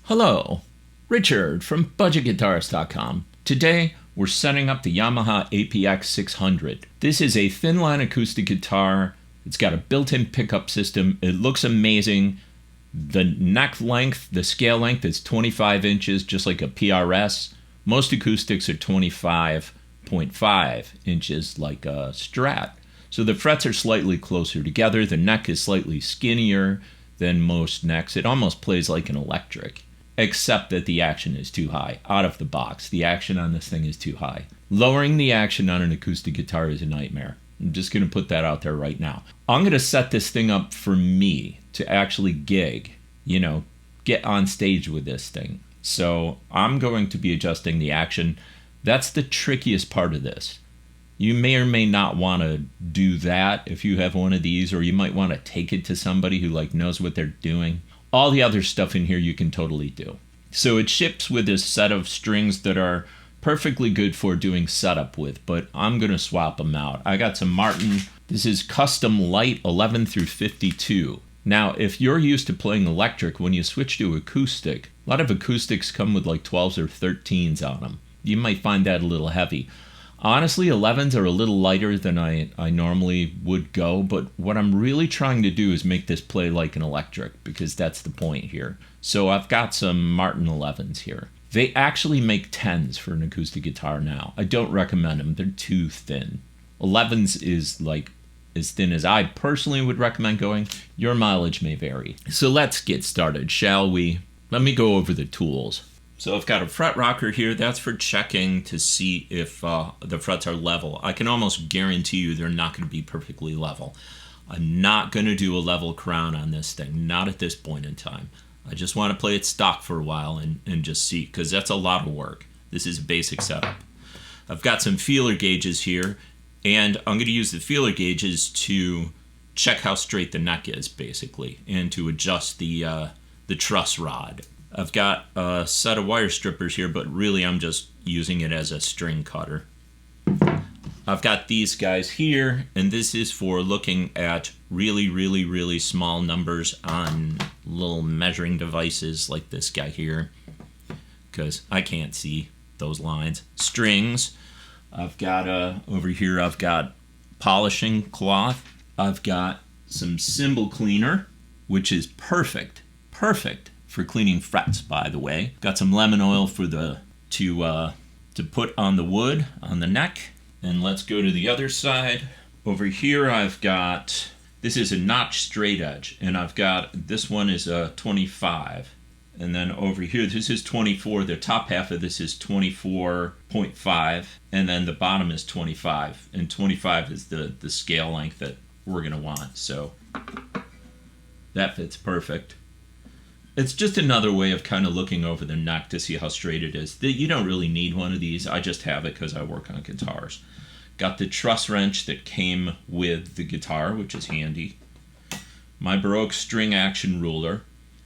Hello, Richard from budgetguitarist.com. Today, we're setting up the Yamaha APX600. This is a thin line acoustic guitar. It's got a built-in pickup system. It looks amazing. The neck length, the scale length is 25 inches, just like a PRS. Most acoustics are 25.5 inches, like a Strat. So the frets are slightly closer together. The neck is slightly skinnier than most necks. It almost plays like an electric, except that the action is too high. Out of the box, the action on this thing is too high. Lowering the action on an acoustic guitar is a nightmare. I'm just going to put that out there right now. I'm going to set this thing up for me to actually gig, get on stage with this thing. So I'm going to be adjusting the action. That's the trickiest part of this. You may or may not want to do that if you have one of these, or you might want to take it to somebody who knows what they're doing. All the other stuff in here you can totally do. So it ships with this set of strings that are perfectly good for doing setup with, but I'm going to swap them out. I got some Martin. This is custom light 11 through 52. Now, if you're used to playing electric, when you switch to acoustic, a lot of acoustics come with 12s or 13s on them. You might find that a little heavy. Honestly, 11s are a little lighter than I normally would go, but what I'm really trying to do is make this play like an electric, because that's the point here. So I've got some Martin 11s here. They actually make 10s for an acoustic guitar now. I don't recommend them. They're too thin. 11s is as thin as I personally would recommend going. Your mileage may vary. So let's get started, shall we? Let me go over the tools. So I've got a fret rocker here. That's for checking to see if the frets are level. I can almost guarantee you they're not going to be perfectly level. I'm not going to do a level crown on this thing, not at this point in time. I just want to play it stock for a while and just see, because that's a lot of work. This is a basic setup. I've got some feeler gauges here, and I'm going to use the feeler gauges to check how straight the neck is, basically, and to adjust the truss rod. I've got a set of wire strippers here, but really I'm just using it as a string cutter. I've got these guys here, and this is for looking at really small numbers on little measuring devices like this guy here, because I can't see those lines. Strings. I've got over here I've got polishing cloth. I've got some cymbal cleaner, which is perfect for cleaning frets, by the way. Got some lemon oil for to put on the wood on the neck. And let's go to the other side. Over here I've got, this is a notch straight edge, and I've got, this one is a 25. And then over here, this is 24. The top half of this is 24.5, and then the bottom is 25. And 25 is the scale length that we're gonna want. So that fits perfect. It's just another way of kind of looking over the neck to see how straight it is. You don't really need one of these. I just have it because I work on guitars. Got the truss wrench that came with the guitar, which is handy. My Baroque string action ruler.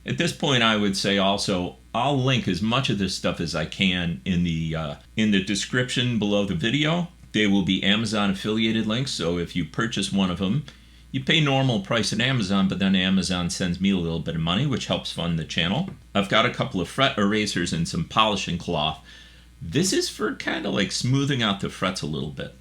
At this point, I would say also, I'll link as much of this stuff as I can in the description below the video. They will be Amazon affiliated links, so if you purchase one of them, you pay normal price at Amazon, but then Amazon sends me a little bit of money, which helps fund the channel. I've got a couple of fret erasers and some polishing cloth. This is for kind of smoothing out the frets a little bit.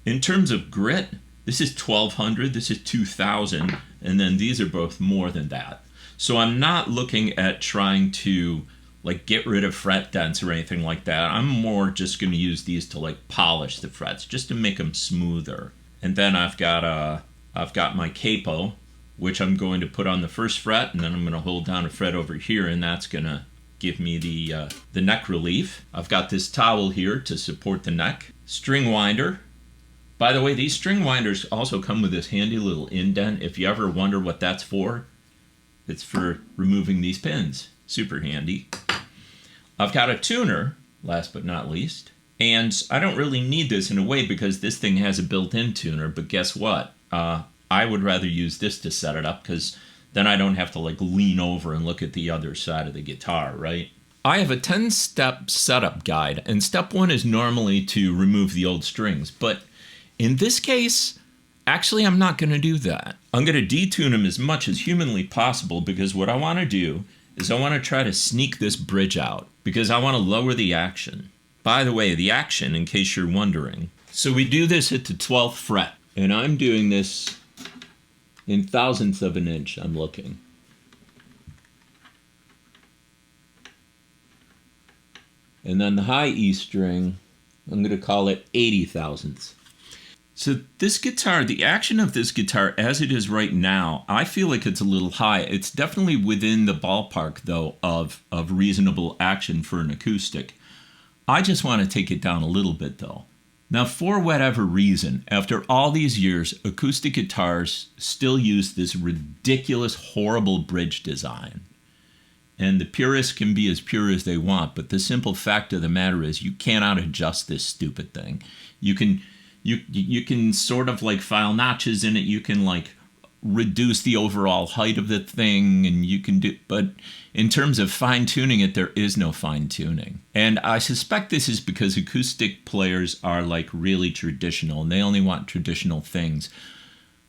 In terms of grit, this is 1200, this is 2000, and then these are both more than that. So I'm not looking at trying to get rid of fret dents or anything like that. I'm more just going to use these to polish the frets, just to make them smoother. And then I've got my capo, which I'm going to put on the first fret, and then I'm going to hold down a fret over here, and that's going to give me the neck relief. I've got this towel here to support the neck. String winder. By the way, these string winders also come with this handy little indent. If you ever wonder what that's for, it's for removing these pins. Super handy. I've got a tuner, last but not least. And I don't really need this in a way because this thing has a built-in tuner, but guess what? I would rather use this to set it up, because then I don't have to lean over and look at the other side of the guitar, right? I have a 10-step setup guide, and step 1 is normally to remove the old strings, but in this case, actually I'm not going to do that. I'm going to detune them as much as humanly possible, because what I want to do is I want to try to sneak this bridge out because I want to lower the action. By the way, the action, in case you're wondering. So we do this at the 12th fret, and I'm doing this in thousandths of an inch, I'm looking. And then the high E string, I'm going to call it 80 thousandths. So this guitar, the action of this guitar as it is right now, I feel like it's a little high. It's definitely within the ballpark, though, of reasonable action for an acoustic. I just want to take it down a little bit, though. Now, for whatever reason, after all these years, acoustic guitars still use this ridiculous, horrible bridge design. And the purists can be as pure as they want, but the simple fact of the matter is you cannot adjust this stupid thing. You can sort of like file notches in it. You can like reduce the overall height of the thing, and you can do, but in terms of fine tuning it, there is no fine tuning. And I suspect this is because acoustic players are like really traditional and they only want traditional things.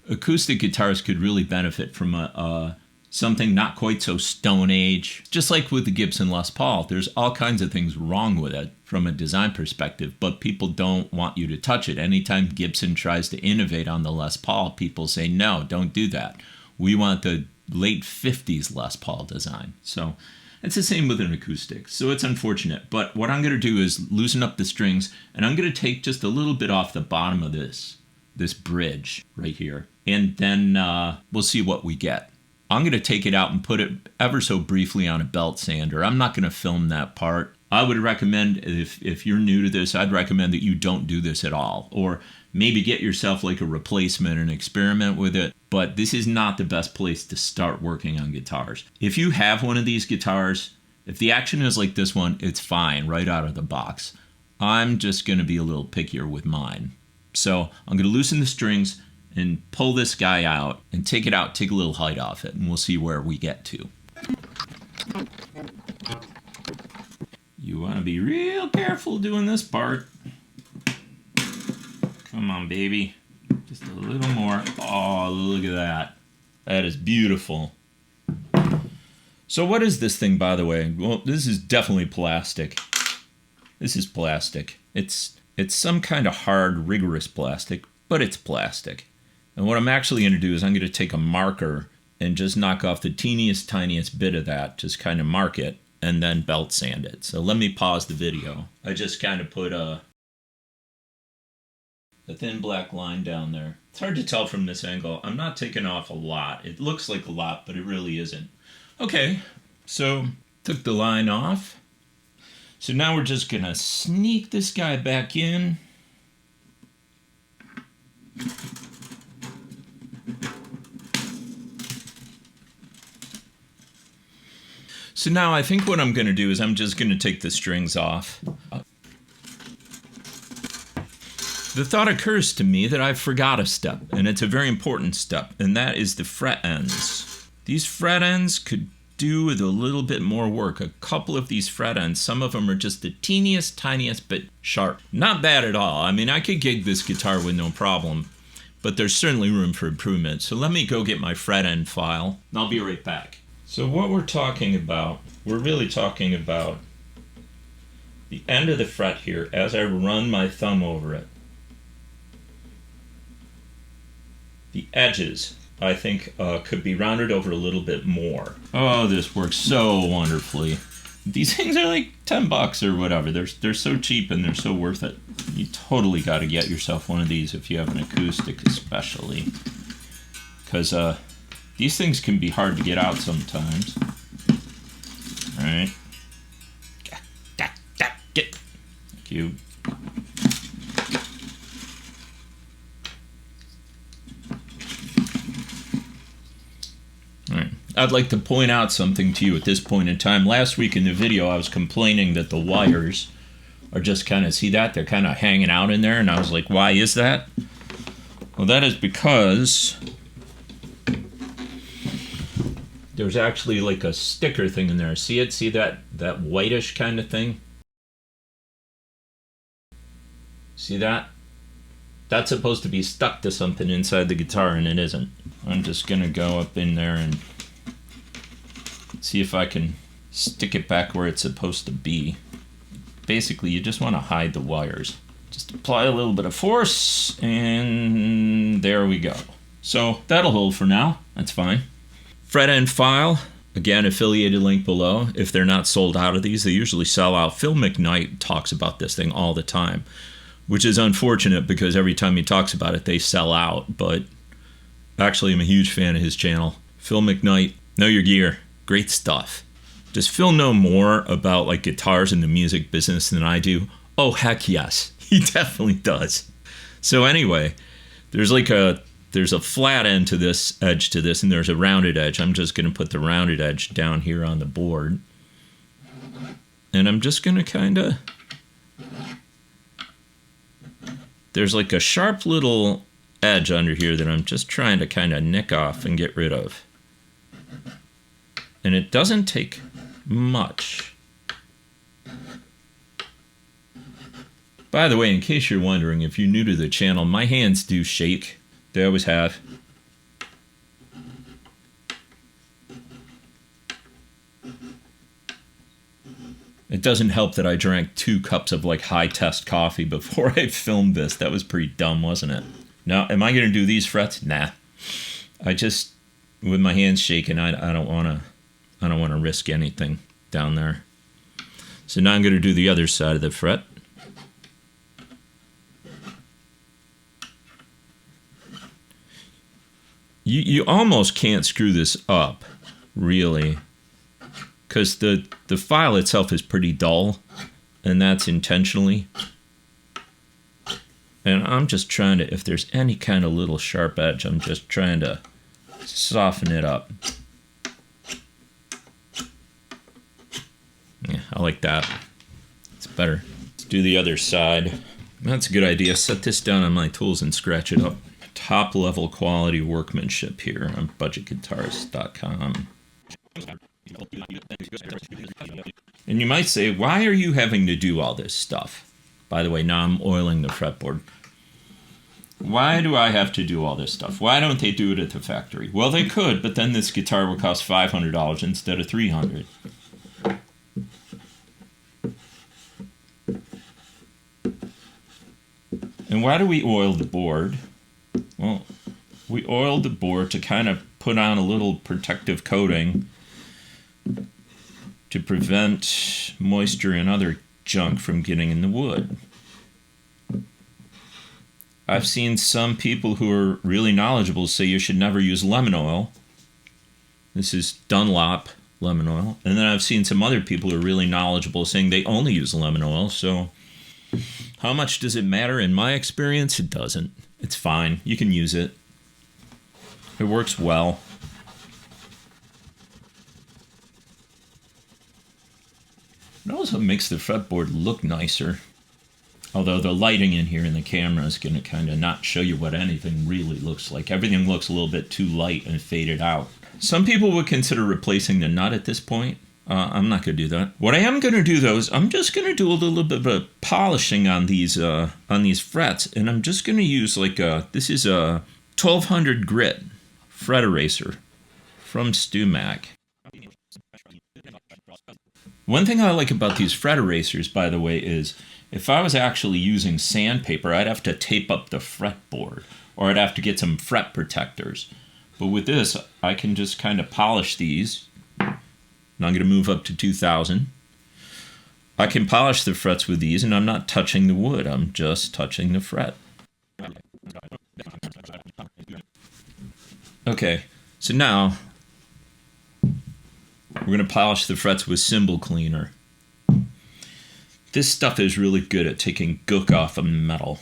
Acoustic guitars could really benefit from something not quite so Stone Age. Just like with the Gibson Les Paul, there's all kinds of things wrong with it from a design perspective, but people don't want you to touch it. Anytime Gibson tries to innovate on the Les Paul, people say, no, don't do that. We want the late 50s Les Paul design. So it's the same with an acoustic. So it's unfortunate. But what I'm going to do is loosen up the strings, and I'm going to take just a little bit off the bottom of this bridge right here. And then we'll see what we get. I'm going to take it out and put it ever so briefly on a belt sander. I'm not going to film that part. I would recommend, if you're new to this, I'd recommend that you don't do this at all. Or maybe get yourself like a replacement and experiment with it. But this is not the best place to start working on guitars. If you have one of these guitars, if the action is like this one, it's fine right out of the box. I'm just going to be a little pickier with mine. So I'm going to loosen the strings and pull this guy out and take it out, take a little height off it, and we'll see where we get to. You want to be real careful doing this part. Come on, baby. Just a little more. Oh, look at that. That is beautiful. So what is this thing, by the way? Well, this is definitely plastic. This is plastic. It's some kind of hard, rigorous plastic, but it's plastic. And what I'm actually going to do is I'm going to take a marker and just knock off the teeniest, tiniest bit of that, just kind of mark it, and then belt sand it. So let me pause the video. I just kind of put a thin black line down there. It's hard to tell from this angle. I'm not taking off a lot. It looks like a lot, but it really isn't. Okay, so took the line off. So now we're just going to sneak this guy back in. So now I think what I'm going to do is I'm just going to take the strings off. The thought occurs to me that I forgot a step, and it's a very important step, and that is the fret ends. These fret ends could do with a little bit more work. A couple of these fret ends, some of them are just the teeniest, tiniest bit sharp. Not bad at all. I mean, I could gig this guitar with no problem, but there's certainly room for improvement. So let me go get my fret end file, and I'll be right back. So what we're talking about, we're really talking about the end of the fret here as I run my thumb over it. The edges, I think, could be rounded over a little bit more. Oh, this works so wonderfully. These things are like $10 or whatever. They're so cheap and they're so worth it. You totally got to get yourself one of these if you have an acoustic, especially. Because these things can be hard to get out sometimes. All right. Get. Thank you. All right. I'd like to point out something to you at this point in time. Last week in the video, I was complaining that the wires are just kind of, see that? They're kind of hanging out in there. And I was like, why is that? Well, that is because there's actually like a sticker thing in there. See it? See that whitish kind of thing? See that? That's supposed to be stuck to something inside the guitar, and it isn't. I'm just going to go up in there and See if I can stick it back where it's supposed to be. Basically, you just want to hide the wires. Just apply a little bit of force, and there we go. So that'll hold for now. That's fine. Fret end file. Again, affiliated link below. If they're not sold out of these, they usually sell out. Phil McKnight talks about this thing all the time, which is unfortunate because every time he talks about it, they sell out. But actually, I'm a huge fan of his channel. Phil McKnight, know your gear. Great stuff. Does Phil know more about like guitars in the music business than I do? Oh, heck yes. He definitely does. So anyway, there's a flat end to this, edge to this, and there's a rounded edge. I'm just going to put the rounded edge down here on the board. And I'm just going to kind of... There's like a sharp little edge under here that I'm just trying to kind of nick off and get rid of. And it doesn't take much. By the way, in case you're wondering, if you're new to the channel, my hands do shake. They always have. It doesn't help that I drank 2 cups of like high test coffee before I filmed this. That was pretty dumb, wasn't it? Now, am I going to do these frets? Nah. I just, with my hands shaking, I don't want to risk anything down there. So now I'm going to do the other side of the fret. You almost can't screw this up, really, because the file itself is pretty dull, and that's intentionally. And I'm just trying to, if there's any kind of little sharp edge, I'm just trying to soften it up. Yeah, I like that. It's better. Let's do the other side. That's a good idea. Set this down on my tools and scratch it up. Top level quality workmanship here on budgetguitarist.com. And you might say, why are you having to do all this stuff? By the way, now I'm oiling the fretboard. Why do I have to do all this stuff? Why don't they do it at the factory? Well, they could, but then this guitar would cost $500 instead of $300. And why do we oil the board? Well, we oiled the board to kind of put on a little protective coating to prevent moisture and other junk from getting in the wood. I've seen some people who are really knowledgeable say you should never use lemon oil. This is Dunlop lemon oil. And then I've seen some other people who are really knowledgeable saying they only use lemon oil. So how much does it matter? In my experience, it doesn't. It's fine. You can use it. It works well. It also makes the fretboard look nicer. Although the lighting in here in the camera is going to kind of not show you what anything really looks like. Everything looks a little bit too light and faded out. Some people would consider replacing the nut at this point. I'm not going to do that. What I am going to do, though, is I'm just going to do a little bit of polishing on these frets. And I'm just going to use like this is a 1200 grit fret eraser from StewMac. One thing I like about these fret erasers, by the way, is if I was actually using sandpaper, I'd have to tape up the fretboard, or I'd have to get some fret protectors. But with this, I can just kind of polish these. And I'm going to move up to 2000. I can polish the frets with these, and I'm not touching the wood. I'm just touching the fret. Okay, so now we're going to polish the frets with cymbal cleaner. This stuff is really good at taking gook off of metal.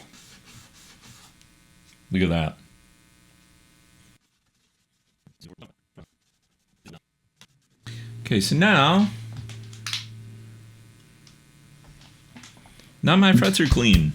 Look at that. Okay, so now my frets are clean.